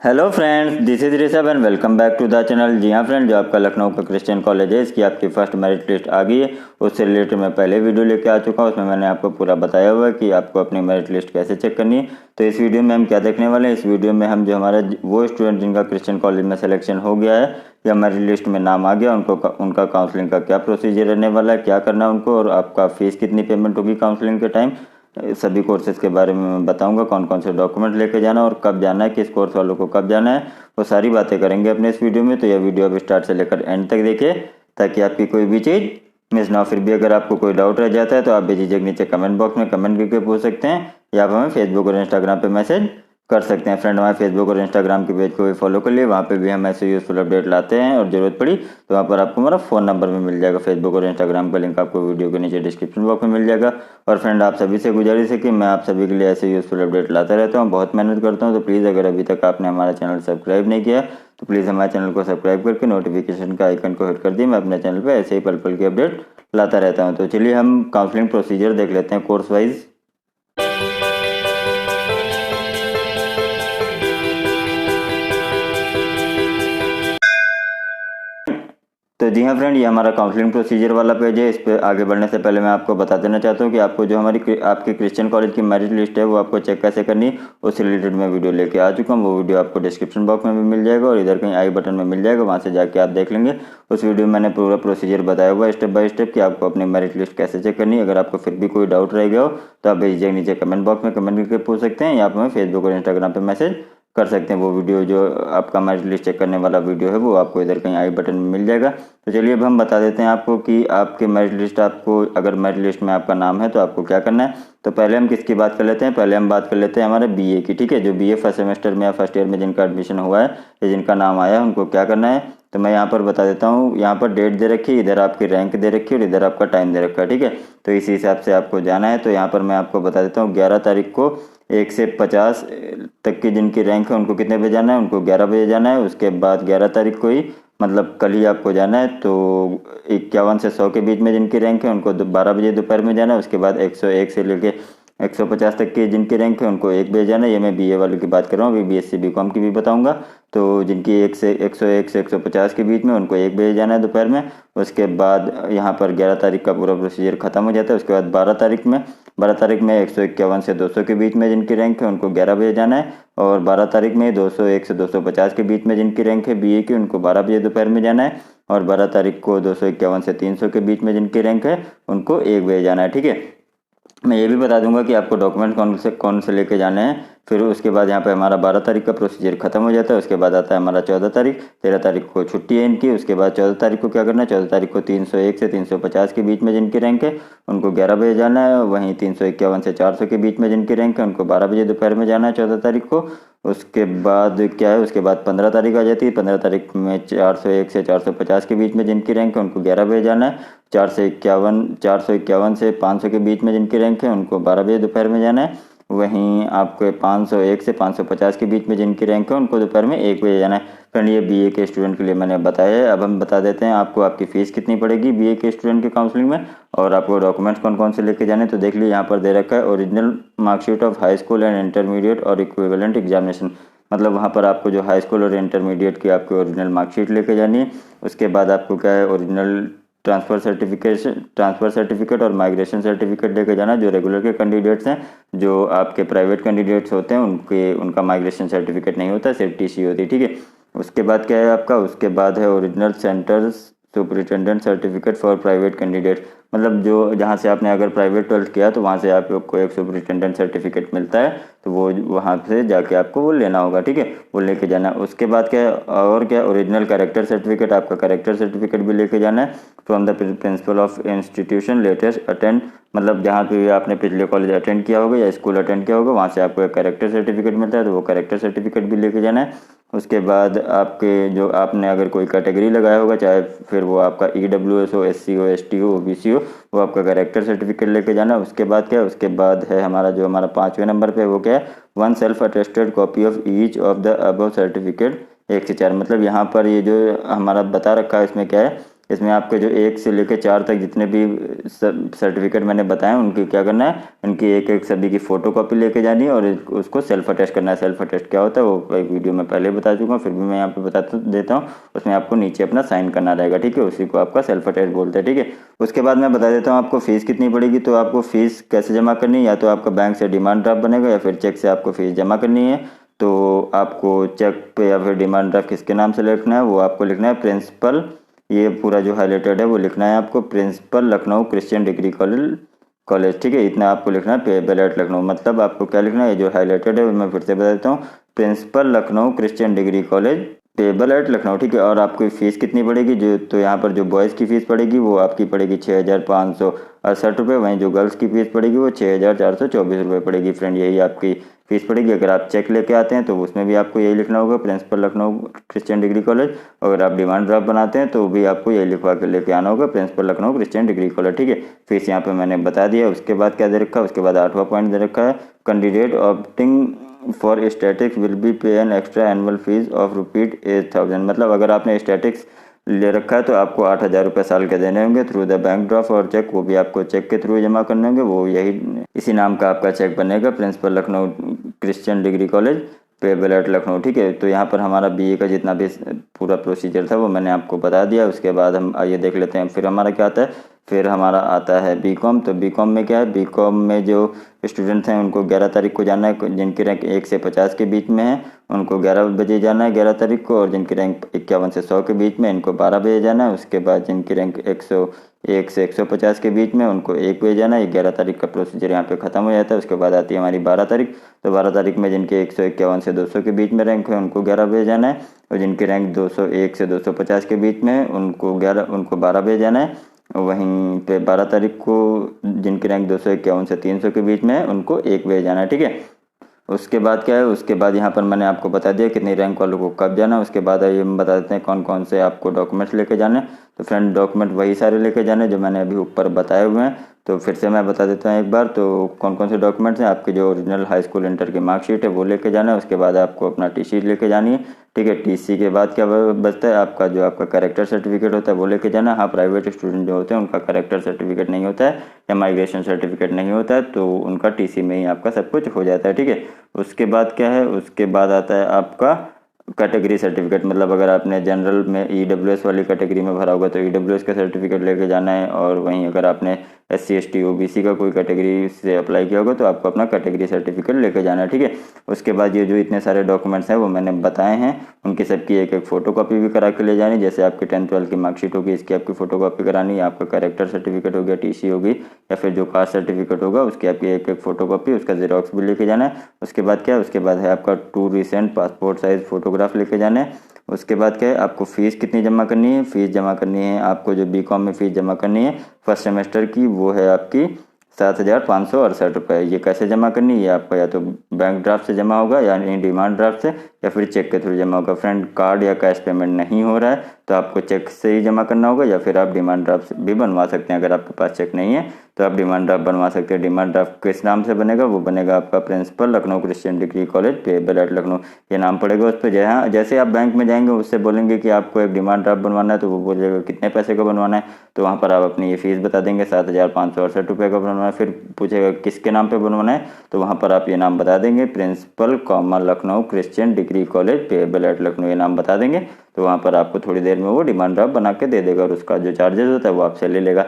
Hello friends, this is Rishabh and welcome back to the channel. जी हाँ friend, जो आपका लखनऊ का क्रिश्चियन कॉलेज है, इसकी आपकी फर्स्ट मेरिट लिस्ट आ गई है। उससे रिलेटेड मैं पहले वीडियो लेके आ चुका हूँ। उसमें मैंने आपको पूरा बताया हुआ है कि आपको अपनी मेरिट लिस्ट कैसे चेक करनी है। तो इस वीडियो में हम क्या देखने वाले हैं, इस वीडियो में हम जो हमारा वो स्टूडेंट जिनका क्रिश्चियन कॉलेज में सिलेक्शन हो गया है या मेरिट लिस्ट में नाम आ गया, उनका काउंसलिंग का क्या प्रोसीजर रहने वाला है, क्या करना है उनको, और आपका फीस कितनी पेमेंट होगी काउंसलिंग के टाइम, सभी कोर्सेज के बारे में मैं बताऊंगा। कौन कौन से डॉक्यूमेंट लेके जाना और कब जाना है, किस कोर्स वालों को कब जाना है, वो सारी बातें करेंगे अपने इस वीडियो में। तो यह वीडियो अब स्टार्ट से लेकर एंड तक देखिए ताकि आपकी कोई भी चीज़ मिस ना हो। फिर भी अगर आपको कोई डाउट रह जाता है तो आप बेझिझक नीचे कमेंट बॉक्स में कमेंट करके पूछ सकते हैं, या आप हमें फेसबुक और इंस्टाग्राम पे मैसेज कर सकते हैं। फ्रेंड, हमारे फेसबुक और इंस्टाग्राम के पेज को भी फॉलो कर लिए, वहाँ पे भी हम ऐसे यूजफुल अपडेट लाते हैं, और जरूरत पड़ी तो वहाँ पर आपको हमारा फ़ोन नंबर भी मिल जाएगा। फेसबुक और इंस्टाग्राम का लिंक आपको वीडियो के नीचे डिस्क्रिप्शन बॉक्स में मिल जाएगा। और फ्रेंड, आप सभी से गुजारिश है कि मैं आप सभी के लिए ऐसे यूजफुल अपडेट लाता रहता हूँ, बहुत मेहनत करता हूँ। तो प्लीज़ अगर अभी तक आपने हमारा चैनल सब्सक्राइब नहीं किया तो प्लीज़ हमारे चैनल को सब्सक्राइब करके नोटिफिकेशन का आइकन को हिट कर दी। मैं अपने चैनल पर ऐसे ही पल पल की अपडेट लाता रहता हूँ। तो चलिए हम काउंसलिंग प्रोसीजर देख लेते हैं कोर्स वाइज। तो जी हाँ फ्रेंड, ये हमारा काउंसलिंग प्रोसीजर वाला पेज है। इस पे आगे बढ़ने से पहले मैं आपको बता देना चाहता हूँ कि आपको जो आपके क्रिश्चियन कॉलेज की मेरिट लिस्ट है वो आपको चेक कैसे करनी, उससे रिलेटेड मैं वीडियो लेके आ चुका हूँ। वो वीडियो आपको डिस्क्रिप्शन बॉक्स में भी मिल जाएगा और इधर कहीं आई बटन में मिल जाएगा, वहाँ से जाके आप देख लेंगे। उस वीडियो में मैंने पूरा प्रोसीजर बताया हुआ है स्टेप बाय स्टेप कि आपको अपनी मेरिट लिस्ट कैसे चेक करनी है। अगर आपको फिर भी कोई डाउट रह गया हो तो आप बेझिझक नीचे कमेंट बॉक्स में कमेंट करके पूछ सकते हैं, या आप हमें फेसबुक और इंस्टाग्राम पर मैसेज कर सकते हैं। वो वीडियो जो आपका मेरिट लिस्ट चेक करने वाला वीडियो है वो आपको इधर कहीं आई बटन में मिल जाएगा। तो चलिए अब हम बता देते हैं आपको कि आपके मेरिट लिस्ट, आपको अगर मेरिट लिस्ट में आपका नाम है तो आपको क्या करना है। तो पहले हम किसकी बात कर लेते हैं, पहले हम बात कर लेते हैं हमारे बीए की। ठीक है, जो बीए फर्स्ट सेमेस्टर में या फर्स्ट ईयर में जिनका एडमिशन हुआ है या जिनका नाम आया है उनको क्या करना है। तो मैं यहाँ पर बता देता हूँ। यहाँ पर डेट दे रखी है, इधर आपकी रैंक दे रखी है और इधर आपका टाइम दे रखा है। ठीक है, तो इसी हिसाब से आपको जाना है। तो यहाँ पर मैं आपको बता देता हूँ 11 तारीख को 1 से 50 तक की जिनकी रैंक है उनको कितने बजे जाना है, उनको 11 बजे जाना है। उसके बाद 11 तारीख को ही, मतलब कल ही आपको जाना है। तो 51 से 100 के बीच में जिनकी रैंक है उनको 12 बजे दोपहर में जाना है। उसके बाद 101 से लेके 150 तक की जिनकी रैंक है उनको 1 बजे जाना है। ये मैं बीए वालों की बात कर रहा हूँ, अभी बीएससी बीकॉम की भी बताऊंगा। तो जिनकी 1 से 101 से 150 के बीच में उनको 1 बजे जाना है दोपहर में। उसके बाद यहाँ पर 11 तारीख का पूरा प्रोसीजर खत्म हो जाता है। उसके बाद 12 तारीख में 151 से 200 के बीच में जिनकी रैंक है उनको 11 बजे जाना है। और 12 तारीख में 201 से 250 के बीच में जिनकी रैंक है बीए की उनको 12 बजे दोपहर में जाना है। और 12 तारीख को 251 से 300 के बीच में जिनकी रैंक है उनको 1 बजे जाना है। ठीक है, मैं ये भी बता दूंगा कि आपको डॉक्यूमेंट कौन से लेके जाने हैं। फिर उसके बाद यहाँ पे हमारा 12 तारीख का प्रोसीजर खत्म हो जाता है। उसके बाद आता है हमारा 14 तारीख, 13 तारीख को छुट्टी है इनकी। उसके बाद 14 तारीख को क्या करना है, 14 तारीख को 301 से 350 के बीच में जिनकी रैंक है उनको 11 बजे जाना है। वहीं 351 से 400 के बीच में जिनकी रैंक है उनको 12 बजे दोपहर में जाना है 14 तारीख को। उसके बाद क्या है, उसके बाद 15 तारीख आ जाती है। 15 तारीख में 401 से 450 के बीच में जिनकी रैंक है उनको 11 बजे जाना है। 451 से 500 के बीच में जिनकी रैंक है उनको 12 बजे दोपहर में जाना है। वहीं आपको 501 से 550 के बीच में जिनकी रैंक है उनको दोपहर में 1 बजे जाना है। फ्रेंड, ये बीए के स्टूडेंट के लिए मैंने बताया है। अब हम बता देते हैं आपको आपकी फ़ीस कितनी पड़ेगी बीए के स्टूडेंट के काउंसलिंग में, और आपको डॉक्यूमेंट्स कौन कौन से लेके जाने। तो देख लीजिए, यहाँ पर दे रखा है original marksheet of high school and intermediate और इक्विवेलेंट एग्जामिनेशन। मतलब वहाँ पर आपको जो हाई स्कूल और इंटरमीडिएट की आपको ओरिजिनल मार्कशीट लेके जानी है। उसके बाद आपको क्या है, ओरिजिनल ट्रांसफ़र सर्टिफिकेट और माइग्रेशन सर्टिफिकेट लेके जाना। जो रेगुलर के कैंडिडेट्स हैं, जो आपके प्राइवेट कैंडिडेट्स होते हैं उनका माइग्रेशन सर्टिफिकेट नहीं होता, सिर्फ टीसी होती है। ठीक है, उसके बाद क्या है आपका, उसके बाद है original centre superintendent certificate for private candidate. मतलब जो जहाँ से आपने अगर प्राइवेट 12th किया तो वहाँ से आपको एक सुपरिटेंडेंट सर्टिफिकेट मिलता है, तो वो वहाँ से जाके आपको वो लेना होगा। ठीक है, वो लेके जाना है। उसके बाद क्या है, और क्या, ओरिजिनल कैरेक्टर सर्टिफिकेट, आपका कैरेक्टर सर्टिफिकेट भी लेके जाना है from the principle of institution latest attend. मतलब जहाँ पे आपने पिछले कॉलेज अटेंड किया होगा या स्कूल अटेंड किया होगा वहाँ से आपको एक कैरेक्टर सर्टिफिकेट मिलता है, तो वो कैरेक्टर सर्टिफिकेट भी लेके जाना है। उसके बाद आपके जो आपने अगर कोई कैटेगरी लगाया होगा, चाहे फिर वो आपका EWS हो, SC हो, ST हो, OBC हो, वो आपका कैरेक्टर सर्टिफिकेट लेके जाना है। उसके बाद क्या है, उसके बाद है हमारा जो हमारा 5वें नंबर पे वो क्या है, 1 self attested copy of each of the above certificate 1 से 4। मतलब यहाँ पर ये जो हमारा बता रखा है इसमें क्या है इसमें आपके जो 1 से लेकर 4 तक जितने भी सर्टिफिकेट मैंने बताए उनकी क्या करना है, उनकी एक एक सभी की फ़ोटो कॉपी लेके जानी है और उसको सेल्फ अटेस्ट करना है। सेल्फ अटेस्ट क्या होता है वो एक वीडियो में पहले बता चुका हूँ, फिर भी मैं यहाँ पे बता देता हूँ। उसमें आपको नीचे अपना साइन करना रहेगा, ठीक है, उसी को आपका सेल्फ अटेस्ट बोलते हैं, ठीक है। उसके बाद मैं बता देता हूँ आपको फ़ीस कितनी पड़ेगी। तो आपको फ़ीस कैसे जमा करनी है, या तो आपका बैंक से डिमांड ड्राफ्ट बनेगा या फिर चेक से आपको फ़ीस जमा करनी है। तो आपको चेक पे या फिर डिमांड ड्राफ्ट किसके नाम से लिखना है, वो आपको लिखना है प्रिंसिपल, ये पूरा जो हाईलाइटेड है वो लिखना है आपको principal Lucknow Christian degree college, ठीक है, इतना आपको लिखना है पेएबल एट लखनऊ। मतलब आपको क्या लिखना है, ये जो हाईलाइटेड है मैं फिर से बता देता हूँ, principal Lucknow Christian degree college payable at Lucknow, ठीक है। और आपको फीस कितनी पड़ेगी, जो तो यहाँ पर जो बॉयज़ की फ़ीस पड़ेगी वो आपकी पड़ेगी 6,568 रुपये, वहीं जो गर्ल्स की फ़ीस पड़ेगी वो 6,424 रुपये पड़ेगी। फ्रेंड यही आपकी फ़ीस पड़ेगी। अगर आप चेक लेके आते हैं तो उसमें भी आपको यही लिखना होगा principal Lucknow Christian degree college. अगर आप डिमांड ड्राफ्ट बनाते हैं तो भी आपको यही लिखवा के लेके आना होगा principal Lucknow Christian degree college, ठीक है। फीस यहाँ पे मैंने बता दिया। उसके बाद क्या दे रखा है, उसके बाद 8वां पॉइंट दे रखा है, candidate opting for statistics will be pay an extra annual fees of ₹8,000। मतलब अगर आपने स्टैटिक्स ले रखा है तो आपको 8,000 रुपये साल के देने होंगे थ्रू द बैंक ड्राफ्ट और चेक, वो भी आपको चेक के थ्रू जमा करने होंगे। वो यही इसी नाम का आपका चेक बनेगा, principal Lucknow Christian degree college payable at Lucknow, ठीक है। तो यहाँ पर हमारा बीए का जितना भी पूरा प्रोसीजर था वो मैंने आपको बता दिया। उसके बाद हम आइए देख लेते हैं फिर हमारा क्या आता है। फिर हमारा आता है बीकॉम। तो बीकॉम में क्या है, बीकॉम में जो स्टूडेंट्स हैं उनको 11 तारीख को जाना है, जिनकी रैंक 1 से 50 के बीच में है उनको 11 बजे जाना है 11 तारीख को, और जिनकी रैंक 51 से 100 के बीच में इनको 12 बजे जाना है। उसके बाद जिनकी रैंक 101 से 150 के बीच में उनको 1 बजे जाना है। 11 तारीख का प्रोसीजर यहाँ पे ख़त्म हो जाता है। उसके बाद आती है हमारी 12 तारीख। तो 12 तारीख में जिनके 151 से 200 के बीच में रैंक है उनको 11 बजे जाना है, और जिनकी रैंक 201 से 250 के बीच में है उनको 12 बजे जाना है। वहीं पे 12 तारीख को जिनकी रैंक 251 से 300 के बीच में है उनको 1 बजे जाना है, ठीक है। उसके बाद क्या है, उसके बाद यहाँ पर मैंने आपको बता दिया कितनी रैंक वालों को कब जाना है। उसके बाद ये हम बता देते हैं कौन कौन से आपको डॉक्यूमेंट्स लेके जाने। तो फ्रेंड डॉक्यूमेंट वही सारे लेके जाने जो मैंने अभी ऊपर बताए हुए हैं। तो फिर से मैं बता देता हूँ एक बार, तो कौन कौन से डॉक्यूमेंट्स हैं। आपके जो ओरिजिनल हाई स्कूल इंटर की मार्कशीट है वो लेके जाना है। उसके बाद आपको अपना टीसी लेके जानी है, ठीक है। टीसी के बाद क्या बचता है, आपका जो आपका कैरेक्टर सर्टिफिकेट होता है वो लेके जाना है। हाँ, प्राइवेट स्टूडेंट जो होते हैं उनका कैरेक्टर सर्टिफिकेट नहीं होता है या माइग्रेशन सर्टिफिकेट नहीं होता है, तो उनका टीसी में ही आपका सब कुछ हो जाता है, ठीक है। उसके बाद क्या है, उसके बाद आता है आपका कैटेगरी सर्टिफिकेट। मतलब अगर आपने जनरल में ईडब्ल्यूएस वाली कैटेगरी में भरा होगा तो ईडब्ल्यूएस का सर्टिफिकेट लेके जाना है, और वहीं अगर आपने SC ST OBC का कोई कैटेगरी से अप्लाई किया होगा तो आपको अपना कैटेगरी सर्टिफिकेट लेके जाना है, ठीक है। उसके बाद ये जो इतने सारे डॉक्यूमेंट्स हैं वो मैंने बताए हैं, उनकी सबकी एक एक फ़ोटो कॉपी भी करा के ले जानी। जैसे आपकी 10th 12th की मार्कशीट होगी, इसकी आपकी फ़ोटो कॉपी करानी है। आपका कैरेक्टर सर्टिफिकेट हो गया, टीसी होगी, या फिर जो कास्ट सर्टिफिकेट होगा उसकी आपकी एक एक फ़ोटो कॉपी, उसका जेरॉक्स भी लेके जाना है। उसके बाद क्या है, उसके बाद है आपका 2 रिसेंट पासपोर्ट साइज़ फ़ोटोग्राफ लेके जाना है। उसके बाद क्या है, आपको फ़ीस कितनी जमा करनी है। फ़ीस जमा करनी है आपको, जो बीकॉम में फ़ीस जमा करनी है फर्स्ट सेमेस्टर की, वो है आपकी 7,568 रुपये। ये कैसे जमा करनी है, ये आपका या तो बैंक ड्राफ्ट से जमा होगा, यानी डिमांड ड्राफ्ट से, या फिर चेक के थ्रू जमा होगा। फ्रेंड कार्ड या कैश पेमेंट नहीं हो रहा है तो आपको चेक से ही जमा करना होगा, या फिर आप डिमांड ड्राफ्ट भी बनवा सकते हैं। अगर आपके पास चेक नहीं है तो आप डिमांड ड्राफ्ट बनवा सकते हैं। डिमांड ड्राफ्ट किस नाम से बनेगा, वो बनेगा आपका principal Lucknow Christian degree college payable at Lucknow, ये नाम पड़ेगा उस पर। जैसे आप बैंक में जाएंगे उससे बोलेंगे कि आपको एक डिमांड ड्राफ्ट बनवाना है, तो वो बोलेगा कितने पैसे का बनवाना है, तो वहाँ पर आप अपनी ये फीस बता देंगे 7,568 रुपये का बनवाना है। फिर पूछेगा किसके नाम पे बनवाना है, तो वहाँ पर आप ये नाम बता देंगे principal Lucknow Christian degree college payable at Lucknow, ये नाम बता देंगे। तो वहाँ पर आपको थोड़ी देर में वो डिमांड ड्राफ्ट बना के दे देगा, और उसका जो चार्जेस होता है वो आपसे ले लेगा।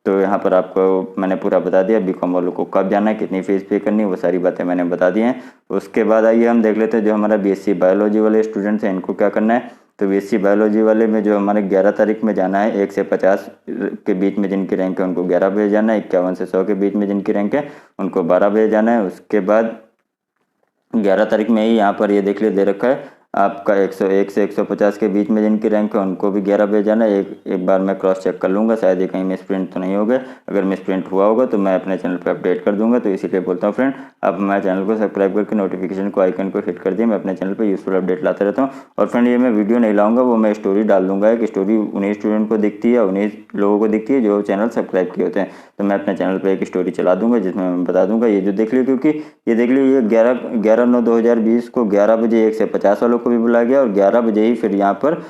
तो यहाँ पर आपको मैंने पूरा बता दिया बीकॉम वालों को कब जाना है, कितनी फीस पे करनी है, वो सारी बातें मैंने बता दी हैं। उसके बाद आइए हम देख लेते हैं जो हमारा BSc बायोलॉजी वाले स्टूडेंट्स हैं इनको क्या करना है। तो BSc बायोलॉजी वाले में जो हमारे 11 तारीख में जाना है, 1 से 50 के बीच में जिनकी रैंक है उनको 11 बजे जाना है। 51 से 100 के बीच में जिनकी रैंक है उनको 12 बजे जाना है। उसके बाद 11 तारीख में ही यहाँ पर ये देख ले दे रखा है आपका 101 से 150 के बीच में जिनकी रैंक है उनको भी 11 बजे जाना है। एक बार मैं क्रॉस चेक कर लूँगा, शायद ये कहीं मिस प्रिंट तो नहीं हो गया। अगर मिस प्रिंट हुआ होगा तो मैं अपने चैनल पे अपडेट कर दूंगा। तो इसीलिए बोलता हूँ फ्रेंड, आप हमारे चैनल को सब्सक्राइब करके नोटिफिकेशन को आइकन को हिट कर दिए। मैं अपने चैनल पर यूजफुल अपडेट लाता रहता हूँ। और फ्रेंड ये मैं वीडियो नहीं लाऊंगा, वो मैं स्टोरी डाल दूंगा। एक स्टोरी उन्हीं स्टूडेंट को दिखती है, उन्हीं लोगों को दिखती है जो चैनल सब्सक्राइब किए होते हैं। तो मैं अपने चैनल पर एक स्टोरी चला दूंगा जिसमें मैं बता दूंगा ये जो देख लियो, क्योंकि ये देख लियो ये 11/9/2020 को 11 बजे 1 से 50 वालों को भी बुलाया गया, और 11 बजे ही फिर यहाँ पर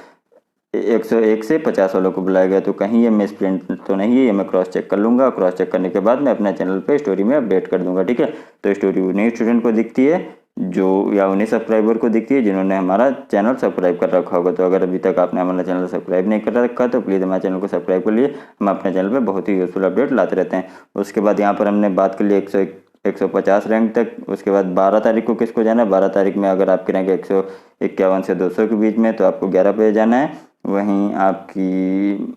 101 से 50 वालों को बुलाया गया, तो कहीं ये मिस प्रिंट तो नहीं है, ये मैं क्रॉस चेक कर लूँगा। क्रॉस चेक करने के बाद मैं अपने चैनल पे स्टोरी में अपडेट कर दूंगा, ठीक है। तो स्टोरी उन्हीं स्टूडेंट को दिखती है जो, या उन्हीं सब्सक्राइबर को दिखती है जिन्होंने हमारा चैनल सब्सक्राइब कर रखा होगा। तो अगर अभी तक आपने हमारा चैनल सब्सक्राइब नहीं कर रखा तो प्लीज़ हमारे चैनल को सब्सक्राइब कर लिए। हम अपने चैनल पर बहुत ही यूजफुल अपडेट लाते रहते हैं। उसके बाद यहाँ पर हमने बात कर ली 150 रैंक तक। उसके बाद 12 तारीख को किसको जाना है, 12 तारीख में अगर आपकी रैंक 151 से 200 के बीच में तो आपको 11 पे जाना है। वहीं आपकी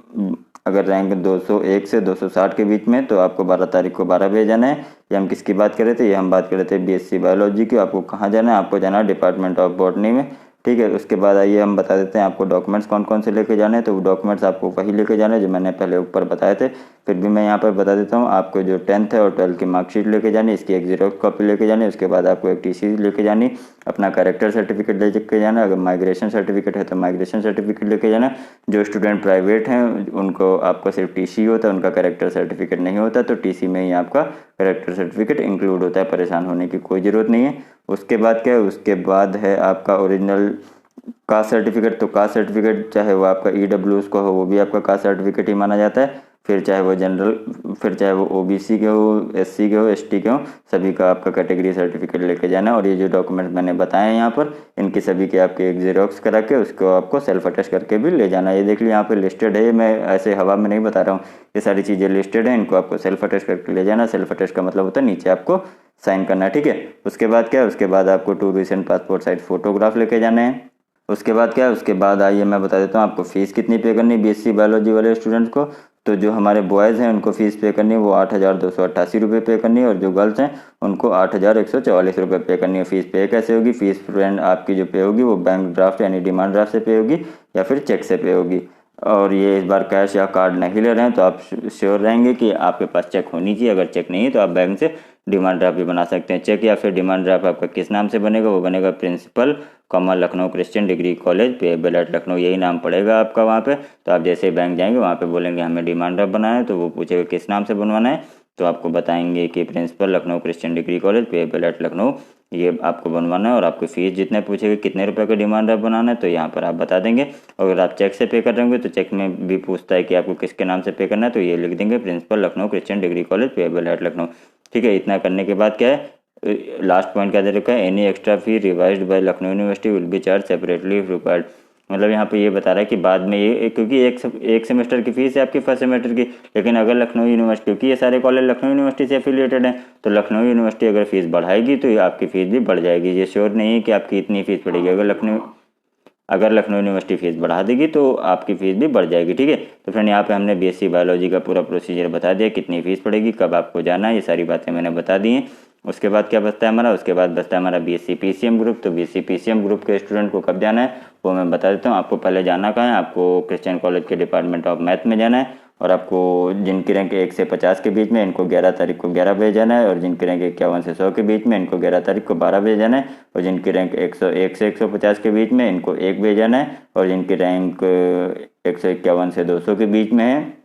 अगर रैंक 201 से 260 के बीच में तो आपको 12 तारीख को 12 बजे जाना है। ये हम किसकी बात कर रहे थे, ये हम बात कर रहे थे बीएससी बायोलॉजी की। आपको कहाँ जाना है, आपको जाना है डिपार्टमेंट ऑफ बॉटनी में, ठीक है। उसके बाद आइए हम बता देते हैं आपको डॉक्यूमेंट्स कौन कौन से लेके जाने हैं। तो वो डॉक्यूमेंट्स आपको वही लेके जाने हैं जो मैंने पहले ऊपर बताए थे, फिर भी मैं यहाँ पर बता देता हूँ। आपको जो 10th है और 12th की मार्कशीट लेके जानी, इसकी एक जीरोक्स कॉपी लेके जानी। उसके बाद आपको एक टीसी लेके जानी, अपना कैरेक्टर सर्टिफिकेट लेके जाना। अगर माइग्रेशन सर्टिफिकेट है तो माइग्रेशन सर्टिफिकेट लेके जाना। जो स्टूडेंट प्राइवेट हैं उनको आपको सिर्फ टीसी होता है, उनका कैरेक्टर सर्टिफिकेट नहीं होता। तो टीसी में ही आपका कैरेक्टर सर्टिफिकेट इंक्लूड होता है, परेशान होने की कोई ज़रूरत नहीं है। उसके बाद क्या है, उसके बाद है आपका ओरिजिनल कास्ट सर्टिफिकेट। तो कास्ट सर्टिफिकेट चाहे वो आपका ईडब्ल्यूएस का हो वो भी आपका कास्ट सर्टिफिकेट ही माना जाता है। फिर चाहे वो जनरल, फिर चाहे वो ओबीसी के हो, एससी के हो, एसटी के हो, सभी का आपका कैटेगरी सर्टिफिकेट लेके जाना। और ये जो डॉक्यूमेंट मैंने बताए हैं यहाँ पर, इनकी सभी के आपके एक जीरोक्स करा के उसको आपको सेल्फ अटेस्ट करके भी ले जाना। ये देख लीजिए यहाँ पे लिस्टेड है, मैं ऐसे हवा में नहीं बता रहा हूँ, ये सारी चीज़ें लिस्टेड है, इनको आपको सेल्फ अटेस्ट करके ले जाना। सेल्फ अटेस्ट का मतलब होता है नीचे आपको साइन करना, ठीक है। उसके बाद क्या है, उसके बाद आपको 2 रिसेंट पासपोर्ट साइज फोटोग्राफ लेके जाने हैं। उसके बाद क्या है, उसके बाद आइए मैं बता देता हूँ आपको फ़ीस कितनी पे करनी है बीएससी बायोलॉजी वाले स्टूडेंट्स को। तो जो हमारे बॉयज़ हैं उनको फ़ीस पे करनी है वो 8,288 रुपये पे करनी है, और जो गर्ल्स हैं उनको 8,144 रुपये पे करनी है। फ़ीस पे कैसे होगी, फ़ीस फ्रेंड आपकी जो पे होगी वो बैंक ड्राफ्ट यानी डिमांड ड्राफ्ट से पे होगी या फिर चेक से पे होगी। और ये इस बार कैश या कार्ड नहीं ले रहे हैं तो आप श्योर रहेंगे कि आपके पास चेक होनी चाहिए। अगर चेक नहीं है तो आप बैंक से डिमांड ड्राफ्ट भी बना सकते हैं। चेक या फिर डिमांड ड्राफ्ट आपका किस नाम से बनेगा, वो बनेगा principal comma Lucknow Christian degree college payable at Lucknow, यही नाम पड़ेगा आपका वहाँ पे। तो आप जैसे बैंक जाएंगे वहाँ पे बोलेंगे हमें डिमांड ड्राफ्ट बनाना है, तो वो पूछेगा किस नाम से बनवाना है, तो आपको बताएंगे कि principal Lucknow Christian degree college payable at Lucknow, ये आपको बनवाना है। और आपको फीस जितने पूछेगा कितने रुपए का डिमांड ड्राफ्ट बनाना है तो यहाँ पर आप बता देंगे। अगर आप चेक से पे कर रहे होंगे तो चेक में भी पूछता है कि आपको किसके नाम से पे करना है, तो ये लिख देंगे principal Lucknow Christian degree college payable at Lucknow, ठीक है। इतना करने के बाद क्या है, लास्ट पॉइंट क्या दे रखा है, any extra fee revised by Lucknow university will be charge separately if required. मतलब यहाँ पे ये बता रहा है कि बाद में ये, क्योंकि एक सेमेस्टर की फीस है आपकी फर्स्ट सेमेस्टर की, लेकिन अगर लखनऊ यूनिवर्सिटी, क्योंकि ये सारे कॉलेज लखनऊ यूनिवर्सिटी से एफिलिएटेड हैं, तो लखनऊ यूनिवर्सिटी अगर फीस बढ़ाएगी तो आपकी फ़ीस भी बढ़ जाएगी। ये श्योर नहीं है कि आपकी इतनी फ़ीस पड़ेगी। अगर लखनऊ यूनिवर्सिटी फ़ीस बढ़ा देगी तो आपकी फ़ीस भी बढ़ जाएगी, ठीक है। तो फ्रेंड यहाँ पे हमने बीएससी बायोलॉजी का पूरा प्रोसीजर बता दिया, कितनी फ़ीस पड़ेगी, कब आपको जाना है, ये सारी बातें मैंने बता दी हैं। उसके बाद क्या बचता है हमारा, उसके बाद बचता है हमारा बीएससी पीसीएम ग्रुप। तो बीएससी पीसीएम ग्रुप के स्टूडेंट को कब जाना है वो मैं बता देता हूँ। आपको पहले जाना कहाँ है, आपको क्रिश्चियन कॉलेज के डिपार्टमेंट ऑफ मैथ में जाना है। और आपको जिनकी रैंक 1 से 50 के बीच में इनको 11 तारीख को 11 बजे जाना है, और जिनकी रैंक 51 से 100 के बीच में इनको 11 तारीख को 12 बजे जाना है, और जिनकी रैंक 101 से 150 के बीच में इनको 1 बजे जाना है, और जिनकी रैंक 151 से 200 के बीच में है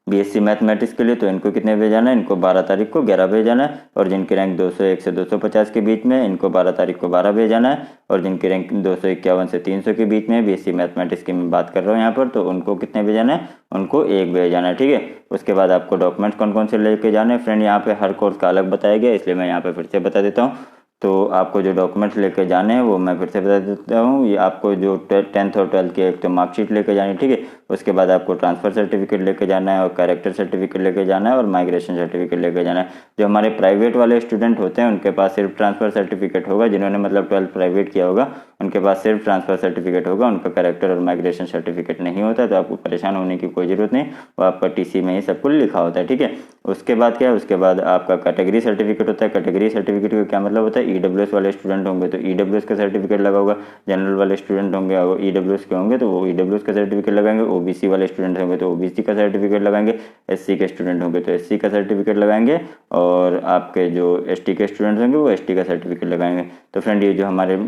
बीएससी मैथमेटिक्स के लिए तो इनको कितने बजे जाना है, इनको 12 तारीख को 11 बजे जाना है। और जिनकी रैंक 201 से 250 के बीच में इनको 12 तारीख को 12 बजे जाना है। और जिनकी रैंक 251 से 300 के बीच में बीएससी मैथमेटिक्स की मैं बात कर रहा हूँ यहाँ पर, तो उनको कितने बजे जाना है, उनको 1 बजे जाना है, ठीक है। उसके बाद आपको डॉक्यूमेंट्स कौन कौन से लेके जाने हैं फ्रेंड, यहाँ पे हर कोर्स का अलग बताया गया, इसलिए मैं यहाँ पे फिर से बता देता हूँ। तो आपको जो डॉक्यूमेंट्स लेके जाने हैं वो मैं फिर से बता देता हूँ। ये आपको जो 10th और 12th की एक तो मार्कशीट लेके जानी है, ठीक है। उसके बाद आपको ट्रांसफ़र सर्टिफिकेट लेके जाना है, और कैरेक्टर सर्टिफिकेट लेके जाना है, और माइग्रेशन सर्टिफिकेट लेके जाना है। जो हमारे प्राइवेट वाले स्टूडेंट होते हैं उनके पास सिर्फ ट्रांसफ़र सर्टिफिकेट होगा, जिन्होंने मतलब 12th प्राइवेट किया होगा उनके पास सिर्फ ट्रांसफ़र सर्टिफिकेट होगा, उनका कैरेक्टर और माइग्रेशन सर्टिफिकेट नहीं होता। तो आपको परेशान होने की कोई ज़रूरत नहीं, वो आपका टीसी में ही सब कुछ लिखा होता है, ठीक है। उसके बाद क्या है, उसके बाद आपका कैटेगरी सर्टिफिकेट होता है। कैटेगरी सर्टिफिकेट का क्या मतलब होता है, ईडब्ल्यूएस वाले स्टूडेंट होंगे तो ईडब्ल्यूएस का सर्टिफिकेट लगा होगा, जनरल वाले स्टूडेंट होंगे अगर ईडब्ल्यूएस के होंगे तो वो ईडब्ल्यूएस का सर्टिफिकेट लगाएंगे, ओबीसी वाले स्टूडेंट होंगे तो ओबीसी का सर्टिफिकेट लगाएंगे, एससी के स्टूडेंट होंगे तो एससी का सर्टिफिकेट लगाएंगे, और आपके जो एसटी के स्टूडेंट होंगे वो एसटी का सर्टिफिकेट लगाएंगे। तो फ्रेंड ये जो हमारे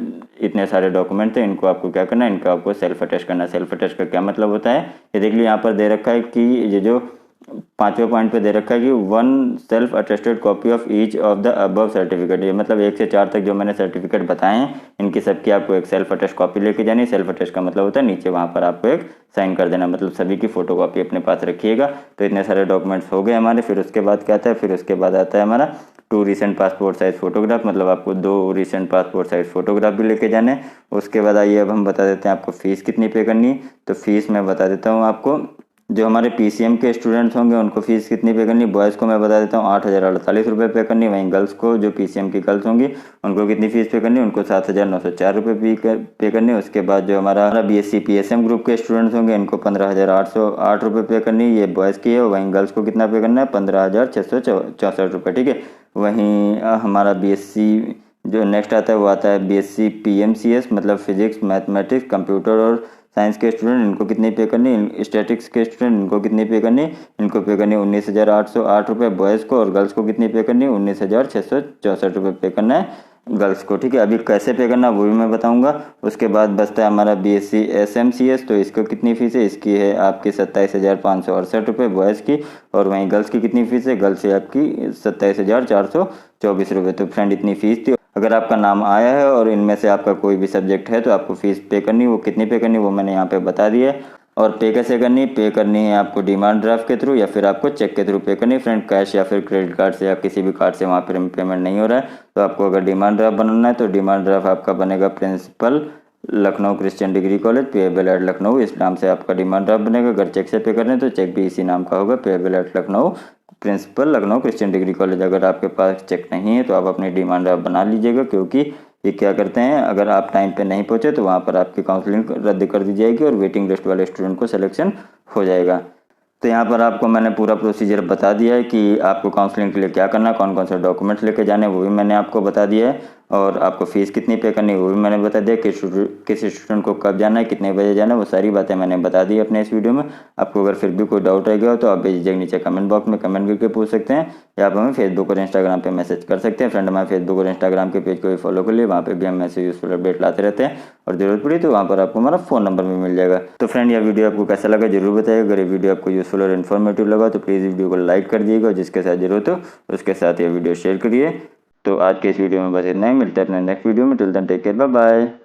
इतने सारे डॉक्यूमेंट थे इनको आपको क्या करना है, इनका आपको सेल्फ अटेस्ट करना है। सेल्फ अटेस्ट का क्या मतलब होता है, ये देख लीजिए यहाँ पर दे रखा है कि ये जो 5वें पॉइंट पे दे रखा है कि 1 self attested copy of each of the above certificate. ये मतलब 1 से 4 तक जो मैंने सर्टिफिकेट बताए हैं इनकी सबकी आपको एक सेल्फ अटेस्ट कॉपी लेके जानी। सेल्फ अटेस्ट का मतलब होता है नीचे वहाँ पर आपको एक साइन कर देना, मतलब सभी की फोटो कॉपी अपने पास रखिएगा। तो इतने सारे डॉक्यूमेंट्स हो गए हमारे। फिर उसके बाद क्या आता है, फिर उसके बाद आता है हमारा 2 रिसेंट पासपोर्ट साइज फोटोग्राफ, मतलब आपको 2 रिसेंट पासपोर्ट साइज फोटोग्राफ भी लेके जाने। उसके बाद आइए अब हम बता देते हैं आपको फ़ीस कितनी पे करनी। तो फीस मैं बता देता हूँ आपको। जो हमारे PCM के स्टूडेंट्स होंगे उनको फीस कितनी पे करनी, बॉयज़ को मैं बता देता हूँ 8,048 रुपये पे करनी। वहीं गर्ल्स को, जो PCM की गर्ल्स होंगी उनको कितनी फीस पे करनी, उनको 7,904 रुपये पे करनी। उसके बाद जो हमारा BSc PSM ग्रुप के स्टूडेंट्स होंगे इनको 15,808 रुपये पे करनी, ये बॉयज़ की है। वहीं गर्ल्स को कितना पे करना है, 15,664 रुपये, ठीक है। वहीं हमारा BSc जो नेक्स्ट आता है वो आता है BSc PMCS, मतलब फिजिक्स मैथमेटिक्स कंप्यूटर और साइंस के स्टूडेंट, इनको कितनी पे करनी, स्टैटिक्स के स्टूडेंट इनको कितनी पे करनी, इनको पे करनी 19,808 रुपये बॉयज़ को। और गर्ल्स को कितनी पे करनी, 19,664 रुपये पे करना है गर्ल्स को, ठीक है। अभी कैसे पे करना वो भी मैं बताऊंगा। उसके बाद बचता है हमारा BSc SMCS, तो इसको कितनी फ़ीस है, इसकी है आपकी 27,568 रुपये बॉयज़ की। और वहीं गर्ल्स की कितनी फ़ीस है, गर्ल्स है आपकी 27,424 रुपये। तो फ्रेंड इतनी फ़ीस थी। अगर आपका नाम आया है और इनमें से आपका कोई भी सब्जेक्ट है तो आपको फ़ीस पे करनी, वो कितनी पे करनी वो मैंने यहाँ पे बता दिया है। और पे कैसे करनी, पे करनी है आपको डिमांड ड्राफ्ट के थ्रू या फिर आपको चेक के थ्रू पे करनी फ्रेंड। कैश या फिर क्रेडिट कार्ड से या किसी भी कार्ड से वहाँ पर पेमेंट नहीं हो रहा है। तो आपको अगर डिमांड ड्राफ्ट बनाना है तो डिमांड ड्राफ्ट आपका बनेगा principal Lucknow Christian degree college, payable at Lucknow, इस नाम से आपका डिमांड ड्राफ्ट बनेगा। अगर चेक से पे करना है तो चेक भी इसी नाम का होगा, payable at Lucknow, principal Lucknow Christian degree college. अगर आपके पास चेक नहीं है तो आप अपनी डिमांड ड्राफ्ट बना लीजिएगा, क्योंकि ये क्या करते हैं, अगर आप टाइम पे नहीं पहुंचे तो वहाँ पर आपकी काउंसलिंग रद्द कर दी जाएगी और वेटिंग लिस्ट वाले स्टूडेंट को सिलेक्शन हो जाएगा। तो यहाँ पर आपको मैंने पूरा प्रोसीजर बता दिया है कि आपको काउंसलिंग के लिए क्या करना, कौन कौन से डॉक्यूमेंट्स लेके जाने वो भी मैंने आपको बता दिया है। और आपको फ़ीस कितनी पे करनी वो भी मैंने बता दिया, किस स्टूडेंट को कब जाना है, कितने बजे जाना है, वो सारी बातें मैंने बता दी अपने इस वीडियो में। आपको अगर फिर भी कोई डाउट रह गया हो तो आप बेझिझक नीचे कमेंट बॉक्स में कमेंट करके पूछ सकते हैं, या आप हमें फेसबुक और इंस्टाग्राम पे मैसेज कर सकते हैं। फ्रेंड हमारे फेसबुक और इंस्टाग्राम के पेज को भी फॉलो कर लिए, वहाँ पे भी हम ऐसे यूजफुल अपडेट लाते रहते हैं। और जरूरत पड़ी तो वहाँ पर आपको हमारा फ़ोन नंबर भी मिल जाएगा। तो फ्रेंड यह वीडियो आपको कैसा लगा जरूर बताइएगा। अगर ये वीडियो आपको यूजफुल और इन्फॉर्मेटिव लगा तो प्लीज़ वीडियो को लाइक कर दिएगा, और जिसके साथ जरूरत हो उसके साथ ये वीडियो शेयर करिए। तो आज के इस वीडियो में बस इतना ही, मिलते हैं अपने नेक्स्ट वीडियो में। Till then take care, bye bye.